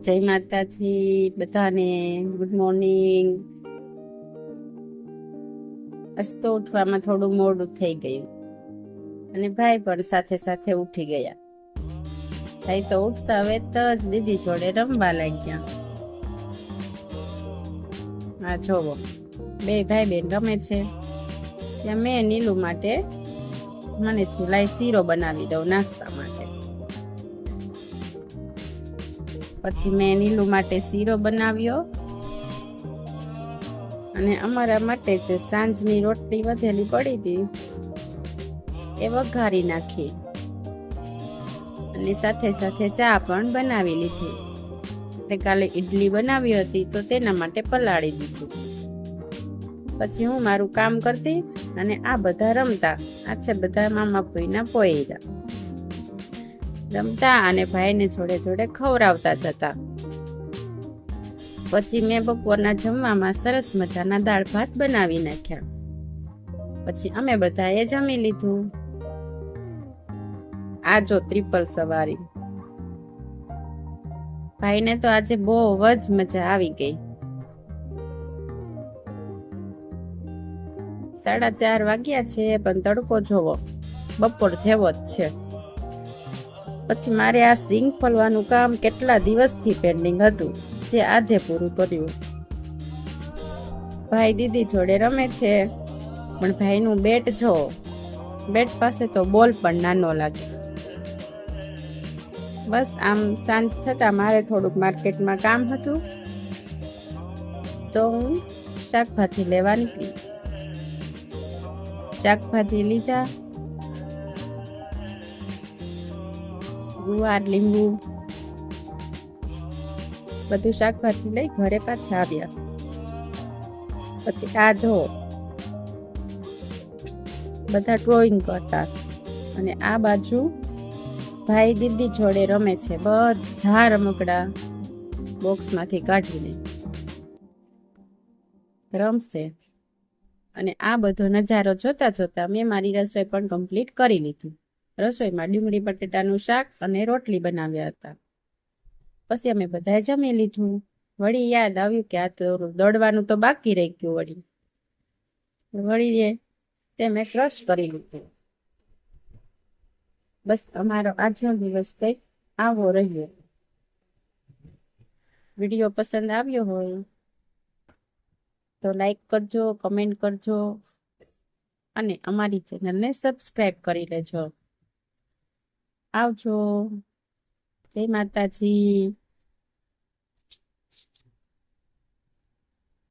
જય માતાજી બધાને, ગુડ મોર્નિંગ. આજ તો ઉઠવામાં થોડું મોડું થઈ ગયું અને ભાઈ પણ સાથે સાથે ઉઠી ગયા. ભાઈ તો ઉઠતા વેત જ દીદી જોડે રમવા લાગ્યા. હા જોવો, બે ભાઈ બેન રમે છે. ત્યાં મેં નીલુ માટે મને લાઈ શીરો બનાવી દઉં નાસ્તા માટે. પછી મેં નીલુ માટે શીરો બનાવ્યો અને અમારા માટે જે સાંજની રોટલી વધેલી પડી હતી એ વઘારી નાખી અને સાથે સાથે ચા પણ બનાવી લીધી. તે કાલે ઈડલી બનાવી હતી તો તેના માટે પલાળી દીધું. પછી હું મારું કામ કરતી અને આ બધા રમતા. આ છે બધા મામા ફોઈના પોયરા રમતા અને ભાઈને જોડે જોડે ખવડાવતા જતા. પછી મેં બપોરના જમવામાં સરસ મજાના દાળ ભાત બનાવી નાખ્યા. પછી અમે બધાએ જમી લીધું. આ જો ત્રિપલ સવારી. ભાઈને તો આજે બહુ જ મજા આવી ગઈ. 4:30 વાગ્યા છે પણ તડકો જોવો બપોર જેવો જ છે. પછી મારે આ સિંગ ફોલવાનું કામ કેટલા દિવસથી પેન્ડિંગ હતું જે આજે પૂરું કર્યું. ભાઈ દીદી જોડે રમે છે પણ ભાઈનું બેટ જો, બેટ પાસે તો બોલ પણ નાનો લાગે. બસ આમ સાંજ થતા મારે થોડુંક માર્કેટમાં કામ હતું તો હું શાકભાજી લેવા નીકળી. શાકભાજી લીધા, ગુવાર, લીંબુ બધું શાકભાજી લઈ ઘરે પાછા આવ્યા. પછી આ જો બધા ડ્રોઈંગ કરતા અને આ બાજુ ભાઈ દીદી જોડે રમે છે. બધા રમકડા બોક્સમાંથી કાઢીને રમશે. અને આ બધો નજારો જોતા જોતા મેં મારી રસોઈ પણ કમ્પ્લીટ કરી લીધી. રસોઈમાં ડુંગળી બટેટાનું શાક અને રોટલી બનાવ્યા હતા. પછી અમે બધાએ જમી લીધું. વળી યાદ આવ્યું કે આ તો દળવાનું તો બાકી રહી ગયું. વળી તે મેં ક્રશ કરી લીધું. બસ અમારો આજનો દિવસ કંઈક આવો રહ્યો. વિડીયો પસંદ આવ્યો હોય તો લાઈક કરજો, કમેન્ટ કરજો અને અમારી ચેનલને સબસ્ક્રાઈબ કરી લેજો. આવજો. જય માતાજી.